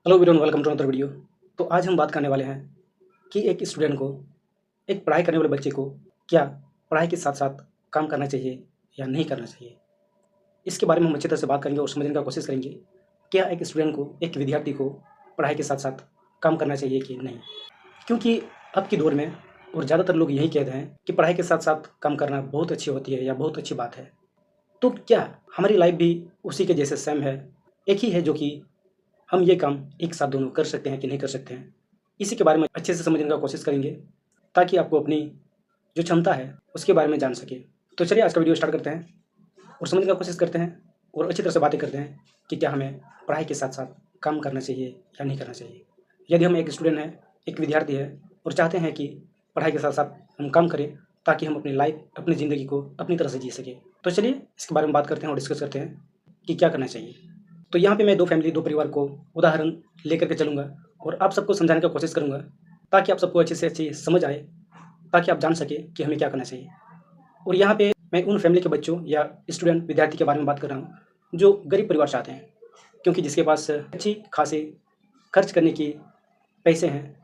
Hello everyone, welcome to another video. तो आज हम बात करने वाले हैं कि एक स्टूडेंट को, एक पढ़ाई करने वाले बच्चे को क्या पढ़ाई के साथ-साथ काम करना चाहिए या नहीं करना चाहिए? इसके बारे में हम अच्छी तरह से बात करेंगे और समझने का कोशिश करेंगे। क्या एक स्टूडेंट को, एक विद्यार्थी को पढ़ाई के साथ-साथ काम करना चाहिए कि नहीं? क्योंकि अब के दौर में और ज़्यादातर लोग यही कहते हैं कि पढ़ाई के साथ-साथ काम करना बहुत अच्छी होती है या बहुत अच्छी बात है। तो क्या हमारी लाइफ़ भी उसी के जैसे सेम है? एक ही है जो कि हम ये काम एक साथ दोनों कर सकते हैं कि नहीं कर सकते हैं? इसी के बारे में अच्छे से समझने का कोशिश करेंगे, ताकि आपको अपनी जो क्षमता है, उसके बारे में जान सकें। तो चलिए आज का वीडियो स्टार्ट करते हैं और समझने का कोशिश करते हैं और अच्छी तरह से बातें करते हैं कि क्या हमें पढ़ाई के साथ-साथ काम करना चाहिए या नहीं करना चाहिए? यदि हम एक स्टूडेंट हैं, एक विद्यार्थी है और चाहते हैं कि पढ़ाई के साथ-साथ हम काम करें, ताकि हम अपनी लाइफ़, अपनी ज़िंदगी को अपनी तरह से जी सकें। तो चलिए इसके बारे में बात करते हैं और डिस्कस करते हैं कि क्या करना चाहिए। तो यहाँ पे मैं 2 फैमिली, 2 परिवार को उदाहरण लेकर के चलूँगा और आप सबको समझाने का कोशिश करूँगा, ताकि आप सबको अच्छी से अच्छी समझ आए, ताकि आप जान सकें कि हमें क्या करना चाहिए। और यहाँ पे मैं उन फैमिली के बच्चों या स्टूडेंट, विद्यार्थी के बारे में बात कर रहा हूँ, जो गरीब परिवार से आते हैं, क्योंकि जिसके पास अच्छी खासी खर्च करने की पैसे हैं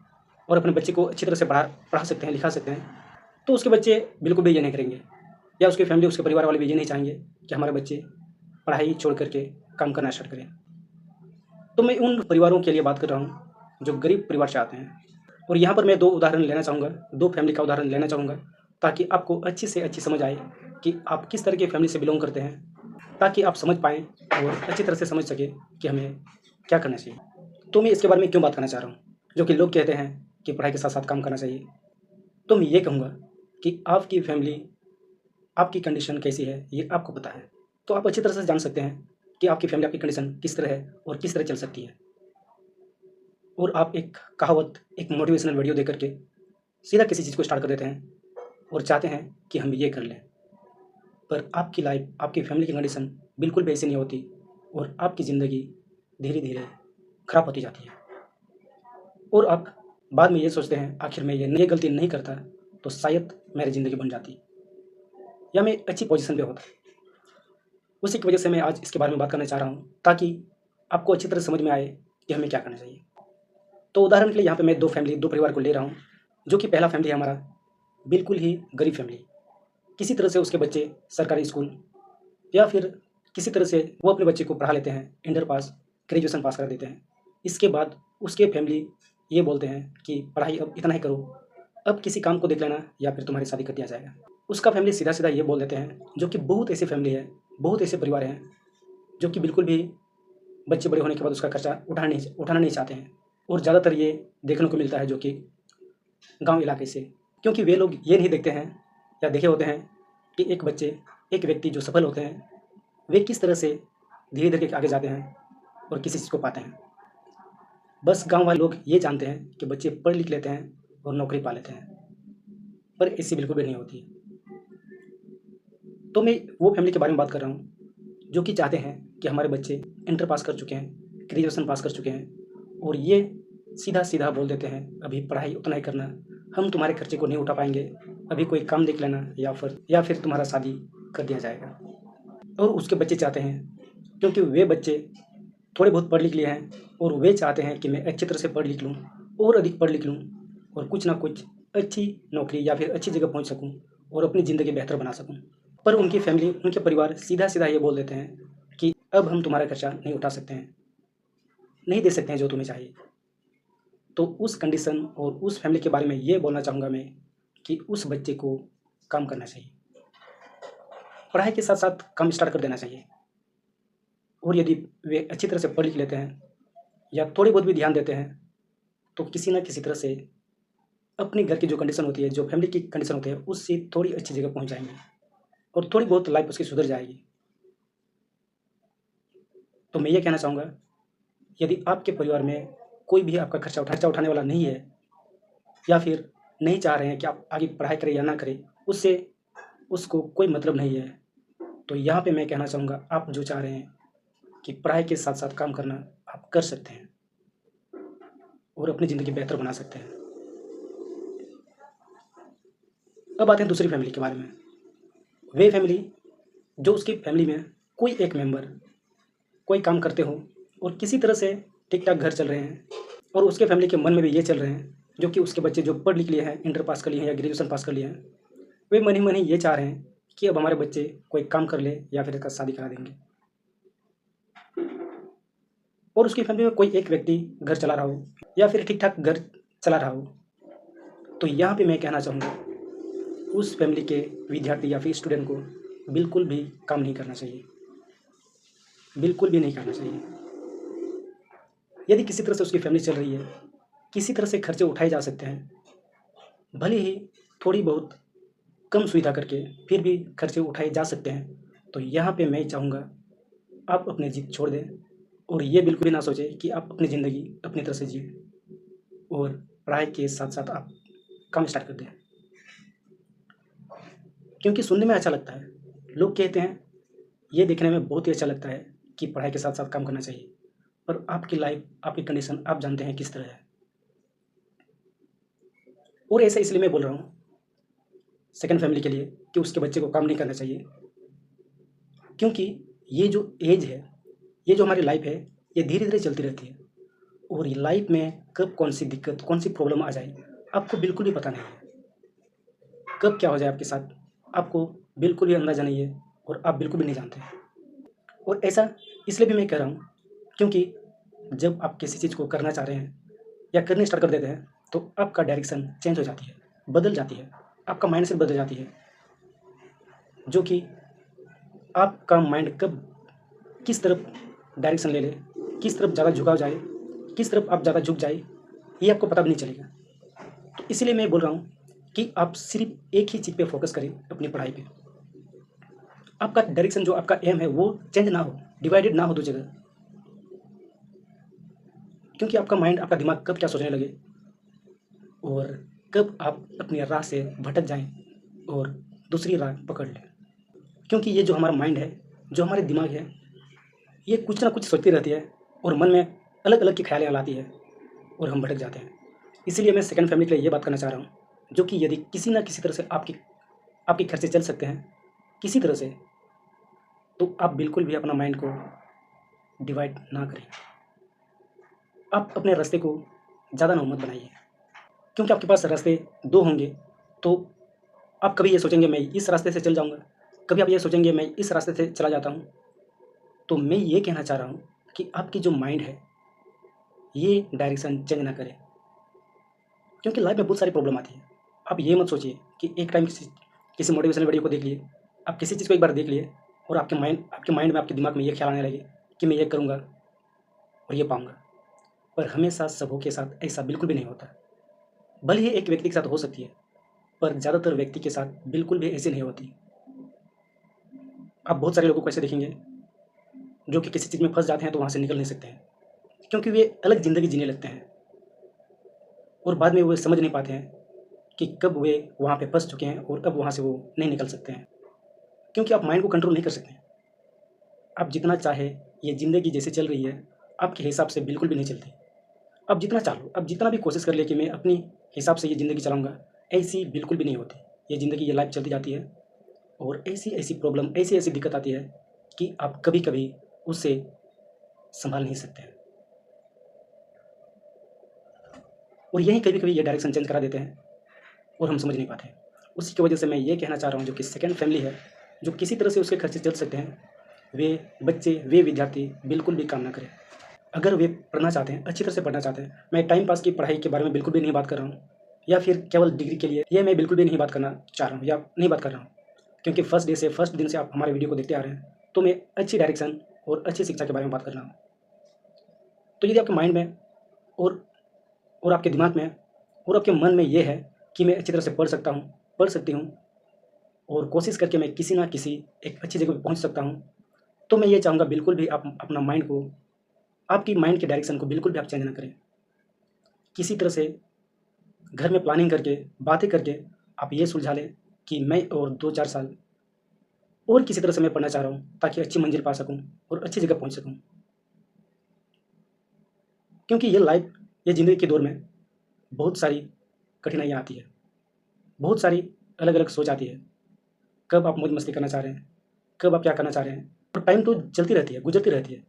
और अपने बच्चे को अच्छी तरह से पढ़ा सकते हैं, लिखा सकते हैं, तो उसके बच्चे बिल्कुल भी ये नहीं करेंगे, या उसकी फैमिली, उसके परिवार वाले भी ये नहीं चाहेंगे कि हमारे बच्चे पढ़ाई छोड़ कर के काम करना स्टार्ट करें। तो मैं उन परिवारों के लिए बात कर रहा हूँ, जो गरीब परिवार से आते हैं। और यहाँ पर मैं 2 उदाहरण लेना चाहूँगा, 2 फैमिली का उदाहरण लेना चाहूँगा, ताकि आपको अच्छी से अच्छी समझ आए कि आप किस तरह की फैमिली से बिलॉन्ग करते हैं, ताकि आप समझ पाएँ और अच्छी तरह से समझ सकें कि हमें क्या करना चाहिए। तो मैं इसके बारे में क्यों बात करना चाह रहा हूँ, जो कि लोग कहते हैं कि पढ़ाई के साथ-साथ काम करना चाहिए। तो मैं ये कहूँगा कि आपकी फैमिली, आपकी कंडीशन कैसी है, ये आपको पता है। तो आप अच्छी तरह से जान सकते हैं कि आपकी फैमिली, आपकी कंडीशन किस तरह है और किस तरह चल सकती है। और आप एक कहावत, एक मोटिवेशनल वीडियो देख कर के सीधा किसी चीज़ को स्टार्ट कर देते हैं और चाहते हैं कि हम ये कर लें। पर आपकी लाइफ़, आपकी फैमिली की कंडीशन बिल्कुल भी ऐसी नहीं होती और आपकी ज़िंदगी धीरे-धीरे खराब होती जाती है। और आप बाद में ये सोचते हैं, आखिर मैं ये गलती नहीं करता तो शायद मेरी ज़िंदगी बन जाती, या मैं अच्छी पोज़ीशन पे होता। उसी की वजह से मैं आज इसके बारे में बात करना चाह रहा हूँ, ताकि आपको अच्छी तरह समझ में आए कि हमें क्या करना चाहिए। तो उदाहरण के लिए यहाँ पे मैं 2 फैमिली, 2 परिवार को ले रहा हूँ, जो कि पहला फैमिली है हमारा, बिल्कुल ही गरीब फैमिली। किसी तरह से उसके बच्चे सरकारी स्कूल, या फिर किसी तरह से वो अपने बच्चे को पढ़ा लेते हैं, इंटर पास, ग्रेजुएशन पास कर देते हैं। इसके बाद उसके फैमिली ये बोलते हैं कि पढ़ाई अब इतना ही करो, अब किसी काम को देख लेना या फिर तुम्हारी शादी कर दिया जाएगा। उसका फैमिली सीधा-सीधा ये बोल देते हैं, जो कि बहुत ऐसी फैमिली है, बहुत ऐसे परिवार हैं, जो कि बिल्कुल भी बच्चे बड़े होने के बाद उसका खर्चा उठाना नहीं चाहते हैं। और ज़्यादातर ये देखने को मिलता है जो कि गाँव इलाके से, क्योंकि वे लोग ये नहीं देखते हैं या देखे होते हैं कि एक व्यक्ति जो सफल होते हैं, वे किस तरह से धीरे-धीरे आगे जाते हैं और किसी चीज़ को पाते हैं। बस गाँव वाले लोग ये जानते हैं कि बच्चे पढ़ लिख लेते हैं और नौकरी पा लेते हैं, पर ऐसी बिल्कुल भी नहीं होती है। तो मैं वो फैमिली के बारे में बात कर रहा हूँ, जो कि चाहते हैं कि हमारे बच्चे इंटर पास कर चुके हैं, ग्रेजुएशन पास कर चुके हैं, और ये सीधा-सीधा बोल देते हैं, अभी पढ़ाई उतना ही करना, हम तुम्हारे खर्चे को नहीं उठा पाएँगे, अभी कोई काम देख लेना या फिर तुम्हारा शादी कर दिया जाएगा। और उसके बच्चे चाहते हैं, क्योंकि वे बच्चे थोड़े बहुत पढ़ लिख लिए हैं और वे चाहते हैं कि मैं अच्छी तरह से पढ़ लिख लूँ और अधिक पढ़ लिख लूँ और कुछ ना कुछ अच्छी नौकरी या फिर अच्छी जगह पहुँच सकूँ और अपनी ज़िंदगी बेहतर बना सकूँ। पर उनकी फैमिली, उनके परिवार सीधा-सीधा ये बोल देते हैं कि अब हम तुम्हारा खर्चा नहीं उठा सकते हैं, नहीं दे सकते हैं जो तुम्हें चाहिए। तो उस कंडीशन और उस फैमिली के बारे में ये बोलना चाहूँगा मैं कि उस बच्चे को काम करना चाहिए। पढ़ाई के साथ-साथ काम स्टार्ट कर देना चाहिए, और यदि वे अच्छी तरह से पढ़ लिख लेते हैं या थोड़ी बहुत भी ध्यान देते हैं, तो किसी न किसी तरह से अपने घर की जो कंडीशन होती है, जो फैमिली की कंडीशन होती है, उससे थोड़ी अच्छी जगह पहुँच जाएँगे और थोड़ी बहुत लाइफ़ उसकी सुधर जाएगी। तो मैं ये कहना चाहूँगा, यदि आपके परिवार में कोई भी आपका खर्चा उठाने वाला नहीं है, या फिर नहीं चाह रहे हैं कि आप आगे पढ़ाई करें या ना करें, उससे उसको कोई मतलब नहीं है, तो यहाँ पे मैं कहना चाहूँगा, आप जो चाह रहे हैं कि पढ़ाई के साथ-साथ काम करना, आप कर सकते हैं और अपनी ज़िंदगी बेहतर बना सकते हैं। अब आते हैं दूसरी फैमिली के बारे में। वे फैमिली, जो उसकी फैमिली में कोई एक मेंबर कोई काम करते हो और किसी तरह से ठीक-ठाक घर चल रहे हैं और उसके फैमिली के मन में भी ये चल रहे हैं, जो कि उसके बच्चे जो पढ़ लिख लिए हैं, इंटर पास कर लिए हैं या ग्रेजुएशन पास कर लिए हैं, वे मन ही मन ही ये चाह रहे हैं कि अब हमारे बच्चे कोई काम कर ले या फिर इसका शादी करा देंगे। और उसकी फैमिली में कोई एक व्यक्ति घर चला रहा हो या फिर ठीक-ठाक घर चला रहा हो, तो यहाँ पे मैं कहना चाहूँगा, उस फैमिली के विद्यार्थी या फिर स्टूडेंट को बिल्कुल भी काम नहीं करना चाहिए, बिल्कुल भी नहीं करना चाहिए। यदि किसी तरह से उसकी फैमिली चल रही है, किसी तरह से खर्चे उठाए जा सकते हैं, भले ही थोड़ी बहुत कम सुविधा करके फिर भी खर्चे उठाए जा सकते हैं, तो यहाँ पे मैं चाहूँगा आप अपनी ज़िद छोड़ दें और ये बिल्कुल भी ना सोचें कि आप अपनी ज़िंदगी अपनी तरह से जिएँ और पढ़ाई के साथ-साथ आप काम स्टार्ट कर दें। क्योंकि सुनने में अच्छा लगता है, लोग कहते हैं, ये देखने में बहुत ही अच्छा लगता है कि पढ़ाई के साथ-साथ काम करना चाहिए, पर आपकी लाइफ़, आपकी कंडीशन आप जानते हैं किस तरह है। और ऐसा इसलिए मैं बोल रहा हूँ, सेकंड फैमिली के लिए कि उसके बच्चे को काम नहीं करना चाहिए, क्योंकि ये जो एज है, ये जो हमारी लाइफ़ है, ये धीरे-धीरे चलती रहती है और ये लाइफ़ में कब कौन-सी दिक्कत, कौन-सी प्रॉब्लम आ जाए, आपको बिल्कुल भी पता नहीं है। कब क्या हो जाए आपके साथ, आपको बिल्कुल भी अंदाज़ा नहीं है और आप बिल्कुल भी नहीं जानते। और ऐसा इसलिए भी मैं कह रहा हूँ, क्योंकि जब आप किसी चीज़ को करना चाह रहे हैं या करने स्टार्ट कर देते हैं, तो आपका डायरेक्शन चेंज हो जाती है, बदल जाती है, आपका माइंडसेट बदल जाती है, जो कि आपका माइंड कब किस तरफ डायरेक्शन ले ले, किस तरफ ज़्यादा झुकाव जाए, किस तरफ आप ज़्यादा झुक जाए, ये आपको पता भी नहीं चलेगा। तो इसीलिए मैं बोल रहा हूँ कि आप सिर्फ़ एक ही चीज़ पे फ़ोकस करें, अपनी पढ़ाई पे। आपका डायरेक्शन जो आपका एम है, वो चेंज ना हो, डिवाइडेड ना हो 2 जगह। क्योंकि आपका माइंड, आपका दिमाग कब क्या सोचने लगे और कब आप अपनी राह से भटक जाएँ और दूसरी राह पकड़ लें। क्योंकि ये जो हमारा माइंड है, जो हमारे दिमाग है, ये कुछ ना कुछ सोचती रहती है और मन में अलग-अलग की ख़्यालें लाती है और हम भटक जाते हैं। इसीलिए मैं सेकंड फैमिली के लिए ये बात करना चाह रहा हूँ, जो कि यदि किसी न किसी तरह से आपके खर्चे चल सकते हैं, किसी तरह से, तो आप बिल्कुल भी अपना माइंड को डिवाइड ना करें। आप अपने रास्ते को ज़्यादा ना मत बनाइए, क्योंकि आपके पास रास्ते 2 होंगे, तो आप कभी ये सोचेंगे मैं इस रास्ते से चल जाऊँगा, कभी आप ये सोचेंगे मैं इस रास्ते से चला जाता हूँ। तो मैं ये कहना चाह रहा हूँ कि आपकी जो माइंड है, ये डायरेक्शन चेंज ना करे, क्योंकि लाइफ में बहुत सारी प्रॉब्लम आती है। आप ये मत सोचिए कि एक टाइम किसी किसी मोटिवेशनल वीडियो को देख लिए, आप किसी चीज़ को एक बार देख लिए और आपके माइंड में, आपके दिमाग में ये ख्याल आने लगे कि मैं ये करूँगा और ये पाऊँगा। पर हमेशा सबों के साथ ऐसा बिल्कुल भी नहीं होता। भले ही एक व्यक्ति के साथ हो सकती है, पर ज़्यादातर व्यक्ति के साथ बिल्कुल भी ऐसी नहीं होती। आप बहुत सारे लोगों को ऐसे देखेंगे, जो कि किसी चीज़ में फँस जाते हैं तो वहाँ से निकल नहीं सकते हैं, क्योंकि वे अलग ज़िंदगी जीने लगते हैं और बाद में वो समझ नहीं पाते हैं कि कब वे वहाँ पे फँस चुके हैं और अब वहाँ से वो नहीं निकल सकते हैं, क्योंकि आप माइंड को कंट्रोल नहीं कर सकते। आप जितना चाहे, ये ज़िंदगी जैसे चल रही है, आपके हिसाब से बिल्कुल भी नहीं चलती। आप जितना चाहो, आप जितना भी कोशिश कर ले कि मैं अपनी हिसाब से ये ज़िंदगी चलाऊँगा, ऐसी बिल्कुल भी नहीं होती। ये ज़िंदगी, ये लाइफ़ चलती जाती है और ऐसी-ऐसी प्रॉब्लम, ऐसी-ऐसी दिक्कत आती है कि आप कभी-कभी उससे सँभाल नहीं सकते हैं। और यही कभी-कभी ये डायरेक्शन चेंज करा देते हैं और हम समझ नहीं पाते हैं। उसी की वजह से मैं ये कहना चाह रहा हूँ, जो कि सेकंड फैमिली है, जो किसी तरह से उसके खर्चे चल सकते हैं, वे बच्चे, वे विद्यार्थी बिल्कुल भी काम ना करें। अगर वे पढ़ना चाहते हैं, अच्छी तरह से पढ़ना चाहते हैं, मैं टाइम पास की पढ़ाई के बारे में बिल्कुल भी नहीं बात कर रहा हूँ या फिर केवल डिग्री के लिए, ये मैं बिल्कुल भी नहीं बात करना चाह रहा हूँ या नहीं बात कर रहा हूँ। क्योंकि फर्स्ट दिन से आप हमारे वीडियो को देखते आ रहे हैं, तो मैं अच्छी डायरेक्शन और अच्छी शिक्षा के बारे में बात कर रहा हूँ। तो यदि आपके माइंड में और आपके दिमाग में और आपके मन में ये है कि मैं अच्छी तरह से पढ़ सकता हूँ, पढ़ सकती हूँ और कोशिश करके मैं किसी न किसी एक अच्छी जगह पे पहुँच सकता हूँ, तो मैं ये चाहूँगा बिल्कुल भी आप अपना माइंड को, आपकी माइंड के डायरेक्शन को बिल्कुल भी आप चेंज ना करें। किसी तरह से घर में प्लानिंग करके, बातें करके आप ये सुलझा लें कि मैं और 2-4 साल और किसी तरह से मैं पढ़ना चाह रहा हूँ, ताकि अच्छी मंज़िल पा सकूँ और अच्छी जगह पहुँच सकूँ। क्योंकि ये लाइफ़, ये ज़िंदगी के दौर में बहुत सारी कठिनाइयाँ आती है, बहुत सारी अलग-अलग सोच आती है। कब आप मौज-मस्ती करना चाह रहे हैं, कब आप क्या करना चाह रहे हैं, और टाइम तो चलती रहती है, गुज़रती रहती है।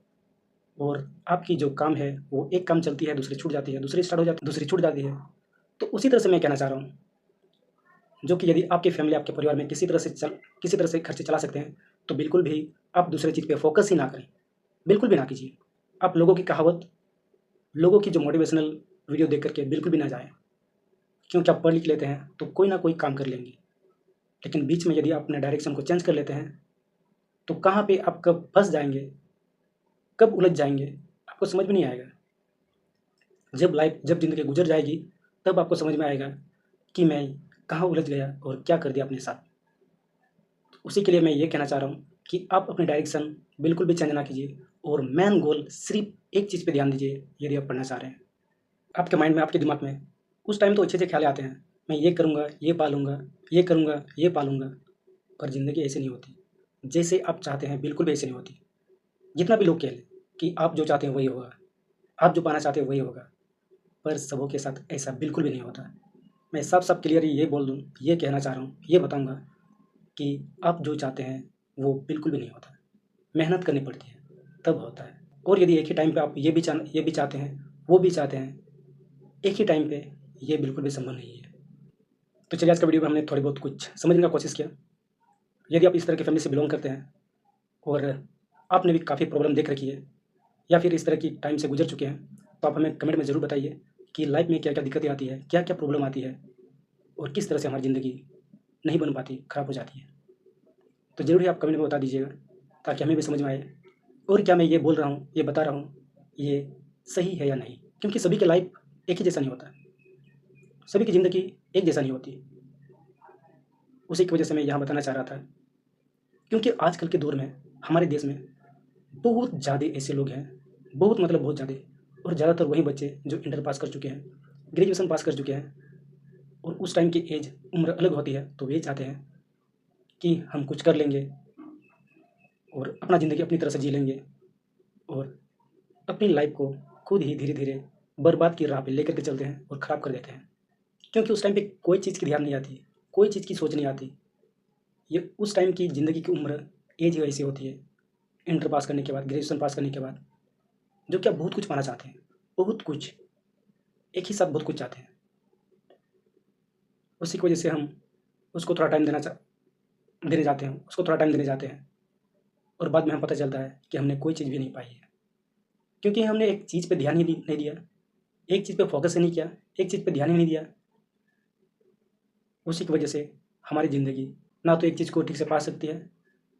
और आपकी जो काम है वो एक काम चलती है, दूसरी छूट जाती है, दूसरी स्टार्ट हो जाती है, दूसरी छूट जाती है। तो उसी तरह से मैं कहना चाह रहा हूँ, जो कि यदि आपकी फैमिली, आपके परिवार में किसी तरह से खर्चे चला सकते हैं, तो बिल्कुल भी आप दूसरे चीज़ पे फ़ोकस ही ना करें, बिल्कुल भी ना कीजिए। आप लोगों की कहावत, लोगों की जो मोटिवेशनल वीडियो देख कर के बिल्कुल भी ना जाएँ, क्योंकि आप पढ़ लिख लेते हैं तो कोई ना कोई काम कर लेंगे, लेकिन बीच में यदि आप अपने डायरेक्शन को चेंज कर लेते हैं, तो कहाँ पे आप कब फँस जाएँगे, कब उलझ जाएँगे, आपको समझ में नहीं आएगा। जब ज़िंदगी गुज़र जाएगी, तब आपको समझ में आएगा कि मैं कहाँ उलझ गया और क्या कर दिया अपने साथ। उसी के लिए मैं ये कहना चाह रहा हूँ कि आप अपनी डायरेक्शन बिल्कुल भी चेंज ना कीजिए और मेन गोल सिर्फ़ एक चीज़ पे ध्यान दीजिए यदि आप पढ़ना चाह रहे हैं। आपके माइंड में, आपके दिमाग में उस टाइम तो अच्छे-अच्छे ख़्याल आते हैं, मैं ये करूँगा, ये पालूँगा, ये करूँगा, ये पालूँगा, पर ज़िंदगी ऐसे नहीं होती। जैसे आप चाहते हैं बिल्कुल भी ऐसे नहीं होती। जितना भी लोग कह लें कि आप जो चाहते हैं वही होगा, आप जो पाना चाहते हैं वही होगा, पर सबों के साथ ऐसा बिल्कुल भी नहीं होता। मैं साफ-साफ क्लियर ये बोल दूँ, ये कहना चाह रहा हूँ, ये बताऊँगा कि आप जो चाहते हैं वो बिल्कुल भी नहीं होता। मेहनत करनी पड़ती है, तब होता है। और यदि एक ही टाइम पे आप ये भी चाहते हैं, वो भी चाहते हैं, एक ही टाइम पे, ये बिल्कुल भी संभव नहीं है। तो चलिए, आज का वीडियो में हमने थोड़ी बहुत कुछ समझने का कोशिश किया। यदि आप इस तरह की फैमिली से बिलॉन्ग करते हैं और आपने भी काफ़ी प्रॉब्लम देख रखी है, या फिर इस तरह की टाइम से गुजर चुके हैं, तो आप हमें कमेंट में ज़रूर बताइए कि लाइफ में क्या-क्या दिक्कतें आती है, क्या-क्या प्रॉब्लम आती है और किस तरह से हमारी ज़िंदगी नहीं बन पाती, खराब हो जाती है। तो ज़रूर ही आप कमेंट में बता दीजिएगा, ताकि हमें भी समझ में आए और क्या मैं ये बोल रहा हूँ, ये बता रहा हूँ, ये सही है या नहीं। क्योंकि सभी की लाइफ एक ही जैसा नहीं होता, सभी की ज़िंदगी एक जैसा नहीं होती। उसी की वजह से मैं यहाँ बताना चाह रहा था, क्योंकि आजकल के दौर में हमारे देश में बहुत ज़्यादा ऐसे लोग हैं, बहुत मतलब बहुत ज़्यादा, और ज़्यादातर वही बच्चे जो इंटर पास कर चुके हैं, ग्रेजुएशन पास कर चुके हैं, और उस टाइम की एज, उम्र अलग होती है, तो वे चाहते हैं कि हम कुछ कर लेंगे और अपना ज़िंदगी अपनी तरह से जी लेंगे और अपनी लाइफ को खुद ही धीरे-धीरे बर्बाद की राह पे लेकर के चलते हैं और ख़राब कर देते हैं। क्योंकि उस टाइम पे कोई चीज़ की ध्यान नहीं आती, कोई चीज़ की सोच नहीं आती। ये उस टाइम की ज़िंदगी की उम्र, एज ही ऐसी होती है, इंटर पास करने के बाद, ग्रेजुएशन पास करने के बाद, जो कि आप बहुत कुछ पाना चाहते हैं, बहुत कुछ, एक ही साथ बहुत कुछ चाहते हैं। उसी की वजह से हम उसको थोड़ा टाइम देने जाते हैं, उसको थोड़ा टाइम देने जाते हैं, और बाद में हमें पता चलता है कि हमने कोई चीज़ भी नहीं पाई है। क्योंकि हमने एक चीज़ पे ध्यान ही नहीं दिया, एक चीज़ पे फ़ोकस ही नहीं किया, एक चीज़ पे ध्यान ही नहीं दिया। उसी की वजह से हमारी ज़िंदगी ना तो एक चीज़ को ठीक से पा सकती है,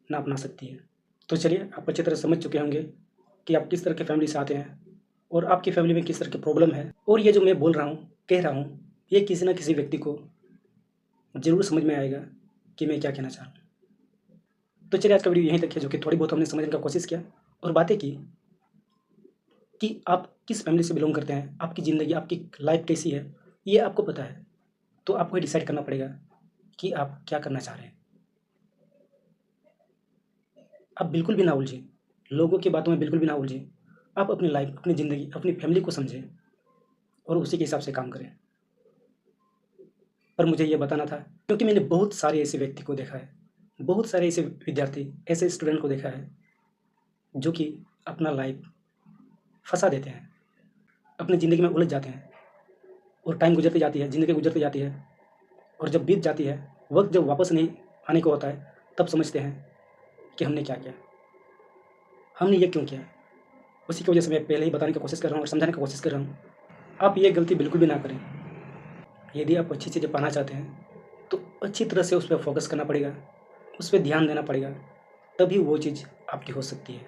ना अपना सकती है। तो चलिए, आप अच्छी तरह समझ चुके होंगे कि आप किस तरह की फैमिली से आते हैं और आपकी फैमिली में किस तरह की प्रॉब्लम है, और ये जो मैं बोल रहा हूँ, कह रहा हूँ, ये किसी न किसी व्यक्ति को ज़रूर समझ में आएगा कि मैं क्या कहना चाह रहा हूँ। तो चलिए, आज का वीडियो यहीं तक है, जो कि थोड़ी बहुत हमने समझने का कोशिश किया और बातें की कि आप किस फैमिली से बिलॉन्ग करते हैं, आपकी ज़िंदगी, आपकी लाइफ़ कैसी है, ये आपको पता है। तो आपको ये डिसाइड करना पड़ेगा कि आप क्या करना चाह रहे हैं। आप बिल्कुल भी ना उलझें, लोगों की बातों में बिल्कुल भी ना उलझें। आप अपनी लाइफ़, अपनी ज़िंदगी, अपनी फैमिली को समझें और उसी के हिसाब से काम करें। पर मुझे ये बताना था, क्योंकि मैंने बहुत सारे ऐसे व्यक्ति को देखा है, बहुत सारे ऐसे विद्यार्थी, ऐसे स्टूडेंट को देखा है, जो कि अपना लाइफ़ फँसा देते हैं, अपनी ज़िंदगी में उलझ जाते हैं, और टाइम गुज़रती जाती है, ज़िंदगी गुज़रती जाती है, और जब बीत जाती है, वक़्त जब वापस नहीं आने को होता है, तब समझते हैं कि हमने क्या किया? हमने ये क्यों किया? उसी की वजह से मैं पहले ही बताने की कोशिश कर रहा हूँ और समझाने की कोशिश कर रहा हूँ। आप ये गलती बिल्कुल भी ना करें। यदि आप अच्छी चीज़ें पाना चाहते हैं, तो अच्छी तरह से उस पे फ़ोकस करना पड़ेगा, उस पे ध्यान देना पड़ेगा, तभी वो चीज़ आपकी हो सकती है।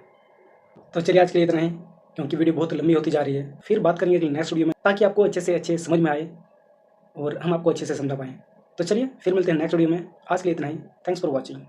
तो चलिए, आज के लिए इतना ही, क्योंकि वीडियो बहुत लंबी होती जा रही है। फिर बात करेंगे कि नेक्स्ट वीडियो में, ताकि आपको अच्छे से अच्छे समझ में आए और हम आपको अच्छे से समझा पाएँ। तो चलिए, फिर मिलते हैं नेक्स्ट वीडियो में। आज के लिए इतना ही। Thanks for watching.